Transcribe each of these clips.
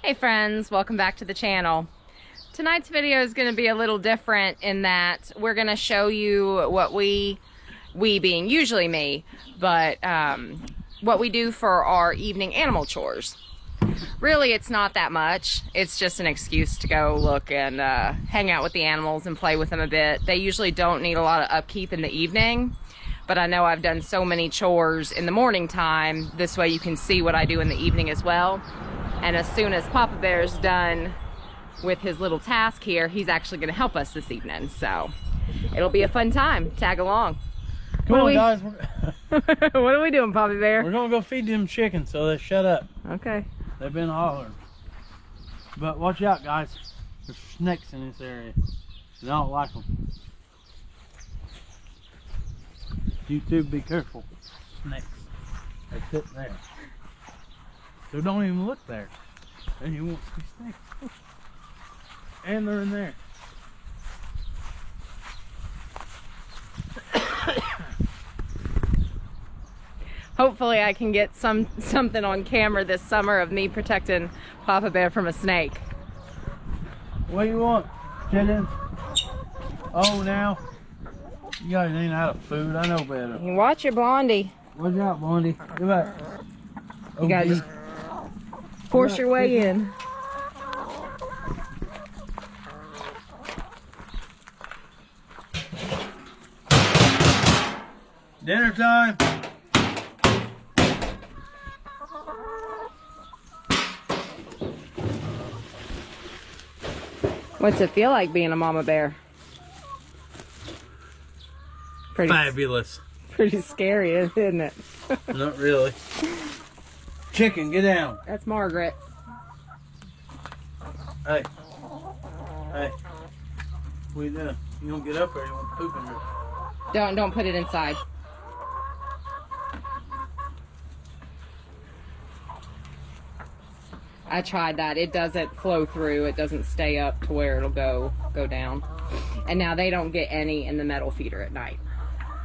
Hey friends, welcome back to the channel. Tonight's video is going to be a little different in that we're going to show you what we being usually me, but what we do for our evening animal chores. Really, it's not that much. It's just an excuse to go look and hang out with the animals and play with them a bit. They usually don't need a lot of upkeep in the evening, but I know I've done so many chores in the morning time. This way you can see what I do in the evening as well. And as soon as Papa Bear's done with his little task here, he's actually going to help us this evening. So it'll be a fun time. Tag along. Come on, guys. What are we doing, Papa Bear? We're going to go feed them chickens so they shut up. Okay. They've been hollering. But watch out, guys. There's snakes in this area. I don't like them. You too, be careful. Snakes. They're sitting there. So don't even look there. Then you won't see snakes. And they're in there. Hopefully I can get something on camera this summer of me protecting Papa Bear from a snake. What do you want, chickens? Oh, now. You guys ain't out of food. I know better. You watch your Blondie. Watch out, Blondie. Come back. You gotta just force your way in. Dinner time. What's it feel like being a mama bear? Fabulous. Pretty scary, isn't it? Not really. Chicken, get down. That's Margaret. Hey. Hey. What are you doing? You don't get up there, you want poop in there. Don't put it inside. I tried that. It doesn't flow through. It doesn't stay up to where it'll go down. And now they don't get any in the metal feeder at night.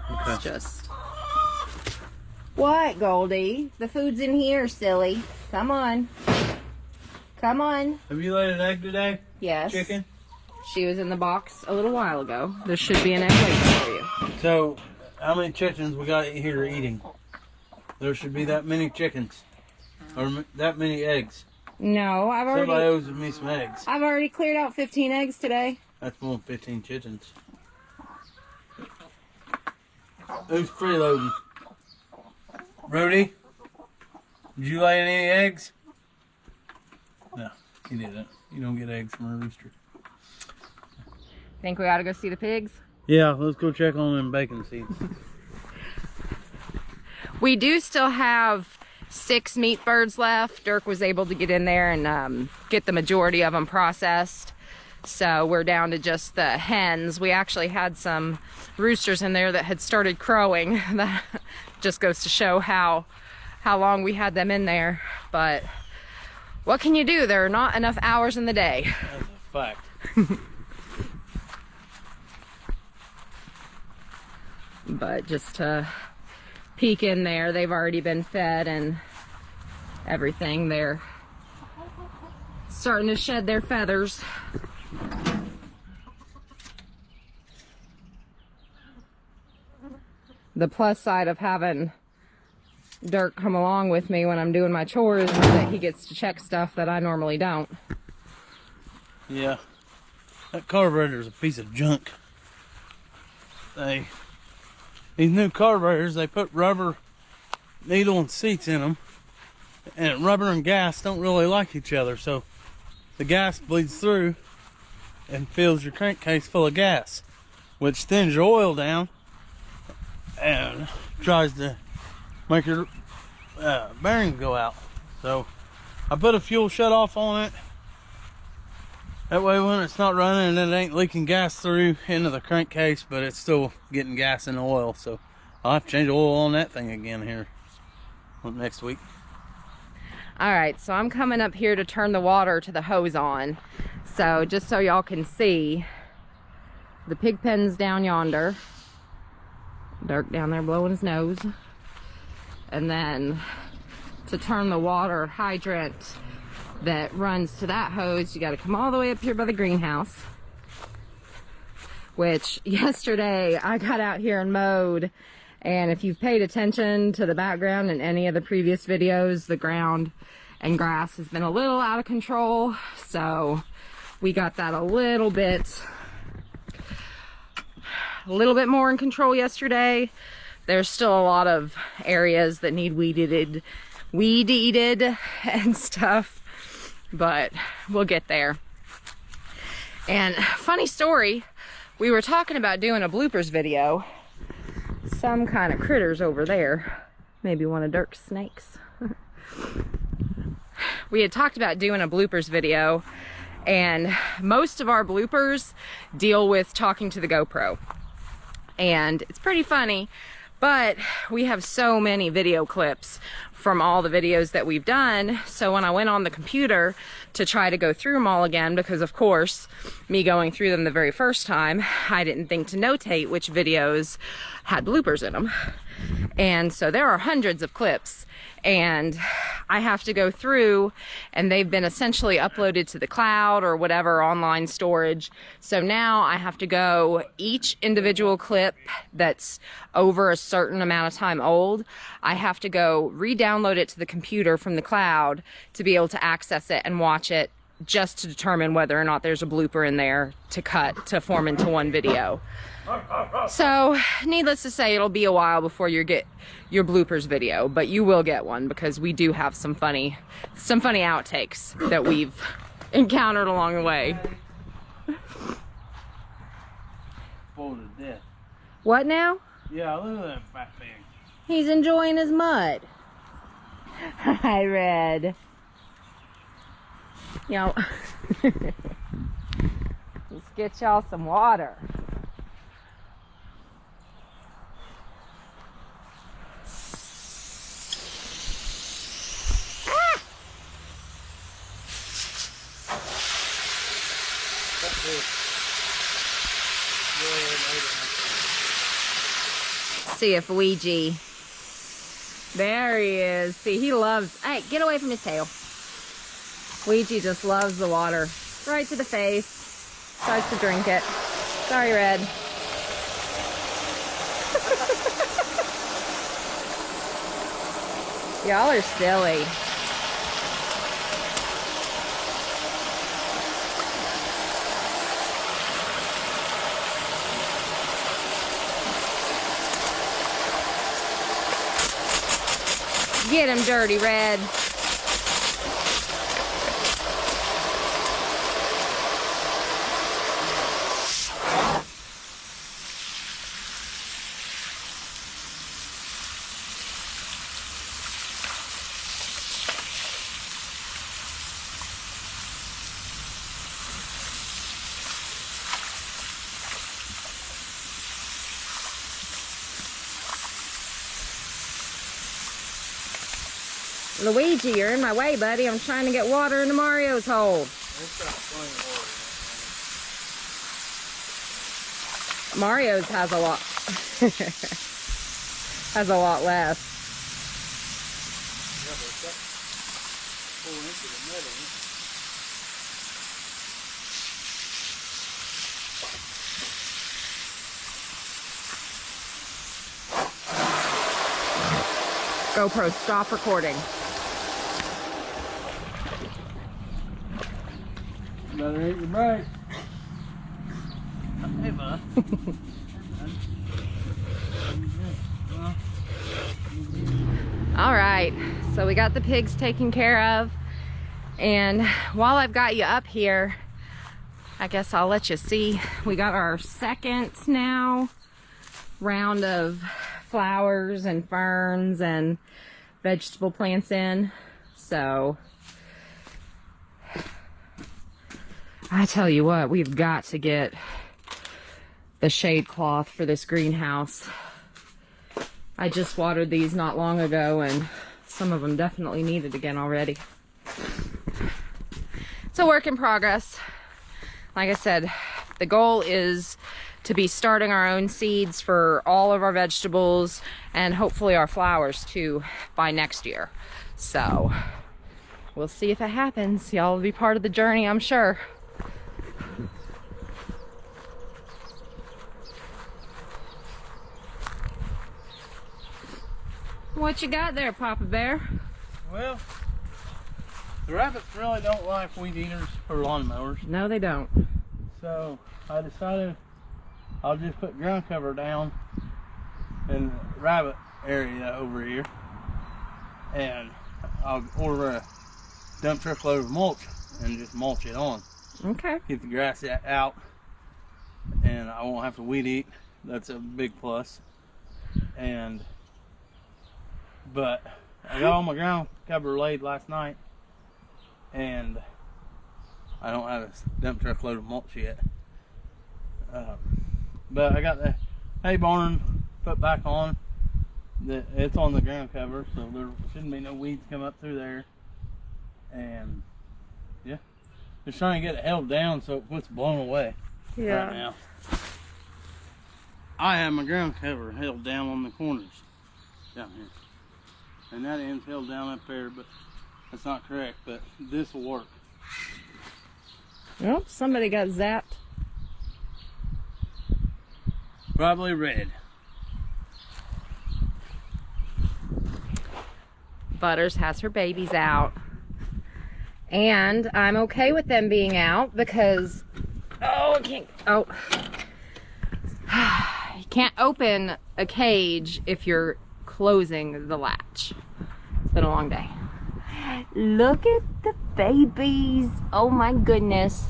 Okay. It's just... What, Goldie? The food's in here, silly. Come on. Come on. Have you laid an egg today? Yes. Chicken? She was in the box a little while ago. There should be an egg waiting for you. So, how many chickens we got here eating? There should be that many chickens. Or that many eggs. No, Somebody owes me some eggs. I've already cleared out 15 eggs today. That's more than 15 chickens. Who's freeloading? Rudy? Did you lay any eggs? No, he didn't. You don't get eggs from a rooster. Think we ought to go see the pigs? Yeah, let's go check on them bacon seeds. We do still have 6 meat birds left. Dirk was able to get in there and get the majority of them processed. So we're down to just the hens. We actually had some roosters in there that had started crowing. That just goes to show how long we had them in there. But what can you do? There are not enough hours in the day. That's a fact. But just to peek in there, they've already been fed and everything. They're starting to shed their feathers. The plus side of having Dirk come along with me when I'm doing my chores is that he gets to check stuff that I normally don't. Yeah. That carburetor's a piece of junk. These new carburetors, they put rubber needle and seats in them. And rubber and gas don't really like each other. So the gas bleeds through and fills your crankcase full of gas, which thins your oil down and tries to make your bearings go out. So I put a fuel shut off on it. That way when it's not running, it ain't leaking gas through into the crankcase, but it's still getting gas in the oil. So I'll have to change the oil on that thing again here next week. All right, so I'm coming up here to turn the water to the hose on. So just so y'all can see, the pig pen's down yonder. Dirk down there blowing his nose. And then to turn the water hydrant that runs to that hose. You got to come all the way up here by the greenhouse, which yesterday I got out here and mowed, and if you've paid attention to the background in any of the previous videos, the ground and grass has been a little out of control, so we got that a little bit more in control yesterday. There's still a lot of areas that need weed eated and stuff, but we'll get there. And funny story, we were talking about doing a bloopers video. Some kind of critters over there, maybe one of Dirk's snakes. We had talked about doing a bloopers video, and most of our bloopers deal with talking to the GoPro, and it's pretty funny, but we have so many video clips from all the videos that we've done. So when I went on the computer to try to go through them all again, because of course me going through them the very first time, I didn't think to notate which videos had bloopers in them. And so there are hundreds of clips, and I have to go through, and they've been essentially uploaded to the cloud or whatever online storage. So now I have to go, each individual clip that's over a certain amount of time old, I have to go re-download it to the computer from the cloud to be able to access it and watch it, just to determine whether or not there's a blooper in there to cut to form into one video. So needless to say, it'll be a while before you get your bloopers video, but you will get one, because we do have some funny outtakes that we've encountered along the way. Full to death. What now? Yeah, look at that fat pig. He's enjoying his mud. Hi, Red. You know, let's get y'all some water. See if Ouija. There he is. See, he loves. Hey, get away from his tail. Ouija just loves the water. Right to the face. Starts to drink it. Sorry, Red. Y'all are silly. Get him, Dirty Red. Luigi, you're in my way, buddy. I'm trying to get water into Mario's hole. Mario's has a lot. Has a lot less. Yeah, but that 4 inches of mud in it. GoPro, stop recording. Better hit your brake. Hey, bud. All right, so we got the pigs taken care of, and while I've got you up here, I guess I'll let you see, we got our second now round of flowers and ferns and vegetable plants in. So I tell you what, we've got to get the shade cloth for this greenhouse. I just watered these not long ago, and some of them definitely need it again already. It's a work in progress. Like I said, the goal is to be starting our own seeds for all of our vegetables and hopefully our flowers too by next year. So we'll see if it happens. Y'all will be part of the journey, I'm sure. What you got there, Papa Bear? Well, the rabbits really don't like weed eaters or lawnmowers. No, they don't. So I decided I'll just put ground cover down in the rabbit area over here, and I'll order a dump truck load of mulch and just mulch it on. Okay. Keep the grass out, and I won't have to weed eat. That's a big plus. But I got all my ground cover laid last night, and I don't have a dump truck load of mulch yet. But I got the hay barn put back on. It's on the ground cover, so there shouldn't be no weeds come up through there. And yeah, just trying to get it held down so it quits blowing away. Yeah. Right now, I have my ground cover held down on the corners down here, and that end's held down up there, but that's not correct. But this will work. Oh, somebody got zapped. Probably red. Butters has her babies out, and I'm okay with them being out because you can't open a cage if you're closing the latch. It's been a long day. Look at the babies. Oh my goodness.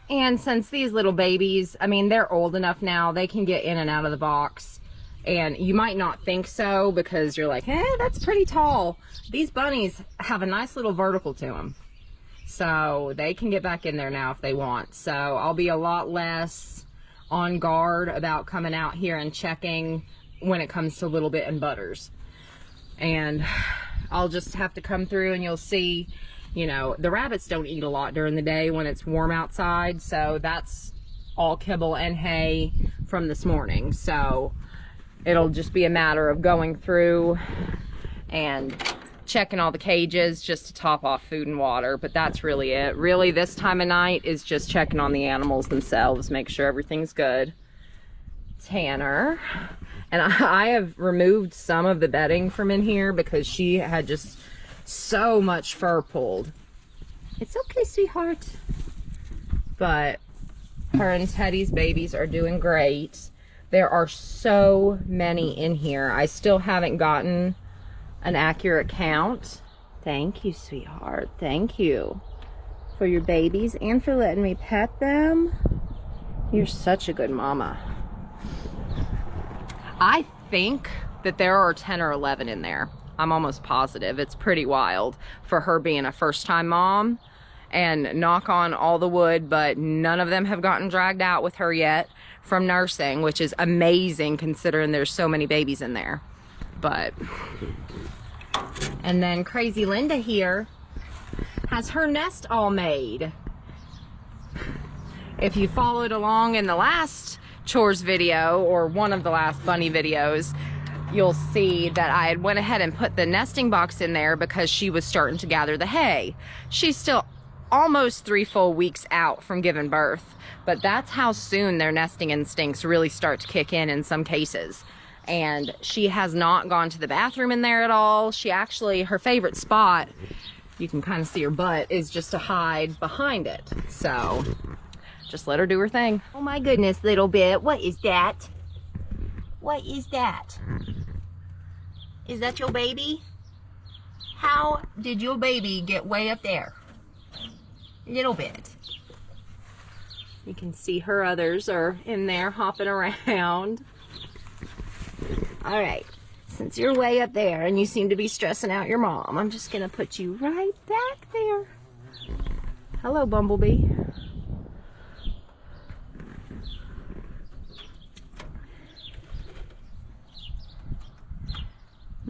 And since these little babies, I mean, they're old enough now, they can get in and out of the box. And you might not think so because you're like, that's pretty tall. These bunnies have a nice little vertical to them. So they can get back in there now if they want. So I'll be a lot less on guard about coming out here and checking when it comes to Little Bit and Butters. And I'll just have to come through and you'll see, you know, the rabbits don't eat a lot during the day when it's warm outside. So that's all kibble and hay from this morning. So it'll just be a matter of going through and checking all the cages just to top off food and water, but that's really it. Really, this time of night is just checking on the animals themselves, make sure everything's good. Tanner, and I have removed some of the bedding from in here because she had just so much fur pulled. It's okay, sweetheart. But her and Teddy's babies are doing great. There are so many in here. I still haven't gotten an accurate count. Thank you, sweetheart. Thank you for your babies and for letting me pet them. You're such a good mama. I think that there are 10 or 11 in there. I'm almost positive. It's pretty wild for her being a first-time mom. And knock on all the wood, but none of them have gotten dragged out with her yet from nursing, which is amazing considering there's so many babies in there. But, and then crazy Linda here has her nest all made. If you followed along in the last chores video, or one of the last bunny videos, you'll see that I had went ahead and put the nesting box in there because she was starting to gather the hay. She's still almost 3 full weeks out from giving birth, but that's how soon their nesting instincts really start to kick in some cases. And she has not gone to the bathroom in there at all. She actually, her favorite spot, you can kind of see her butt, is just to hide behind it. So just let her do her thing. Oh my goodness, Little Bit, what is that? What is that? Is that your baby? How did your baby get way up there? Little Bit. You can see her others are in there hopping around. All right, since you're way up there and you seem to be stressing out your mom, I'm just gonna put you right back there. Hello, Bumblebee.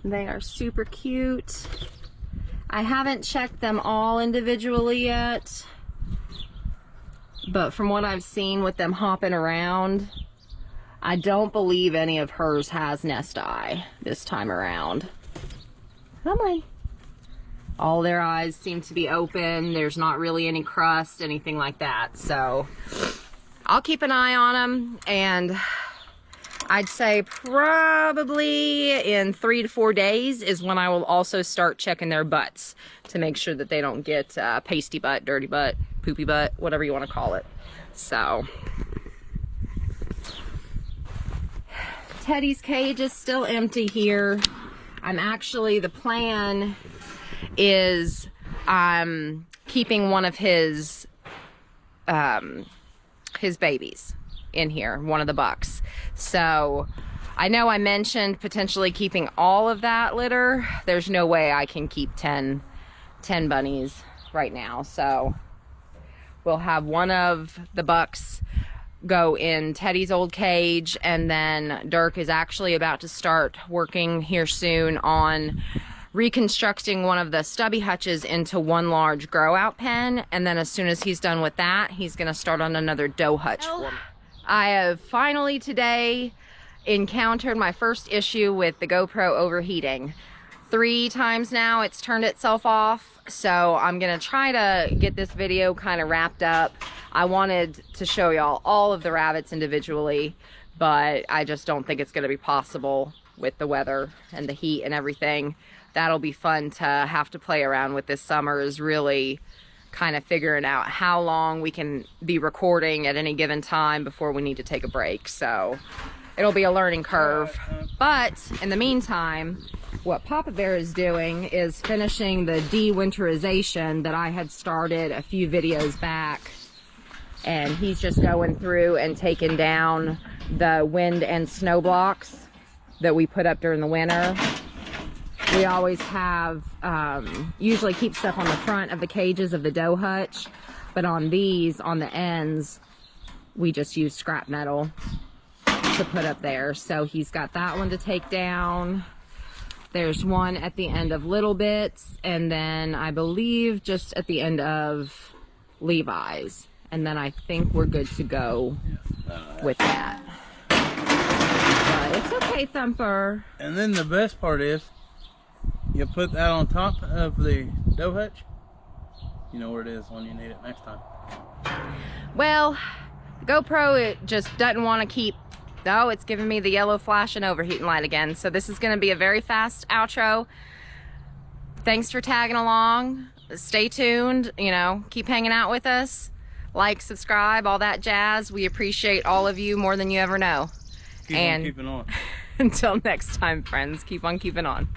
They are super cute. I haven't checked them all individually yet, but from what I've seen with them hopping around, I don't believe any of hers has nest eye this time around. Come on. All their eyes seem to be open. There's not really any crust, anything like that. So I'll keep an eye on them, and I'd say probably in 3 to 4 days is when I will also start checking their butts to make sure that they don't get pasty butt, dirty butt, poopy butt, whatever you want to call it. So Teddy's cage is still empty here. The plan is I'm keeping one of his babies in here, one of the bucks. So I know I mentioned potentially keeping all of that litter. There's no way I can keep 10 bunnies right now. So we'll have one of the bucks go in Teddy's old cage, and then Dirk is actually about to start working here soon on reconstructing one of the stubby hutches into one large grow out pen, and then as soon as he's done with that, he's gonna start on another doe hutch. I have finally today encountered my first issue with the GoPro overheating. 3 times now it's turned itself off, so I'm gonna try to get this video kind of wrapped up. I wanted to show y'all all of the rabbits individually, but I just don't think it's gonna be possible with the weather and the heat and everything. That'll be fun to have to play around with this summer, is really kind of figuring out how long we can be recording at any given time before we need to take a break. So it'll be a learning curve. But in the meantime, what Papa Bear is doing is finishing the de-winterization that I had started a few videos back. And he's just going through and taking down the wind and snow blocks that we put up during the winter. We always have, usually keep stuff on the front of the cages of the doe hutch, but on these, on the ends, we just use scrap metal to put up there. So he's got that one to take down. There's one at the end of Little Bits, and then I believe just at the end of Levi's. And then I think we're good to go with that. But it's okay, Thumper. And then the best part is, you put that on top of the doe hutch. You know where it is when you need it next time. Well, the GoPro, it just doesn't want to keep... Oh, it's giving me the yellow flash and overheating light again. So this is going to be a very fast outro. Thanks for tagging along. Stay tuned. You know, keep hanging out with us. Like, subscribe, all that jazz. We appreciate all of you more than you ever know. Keep on keeping on. Until next time, friends, keep on keeping on.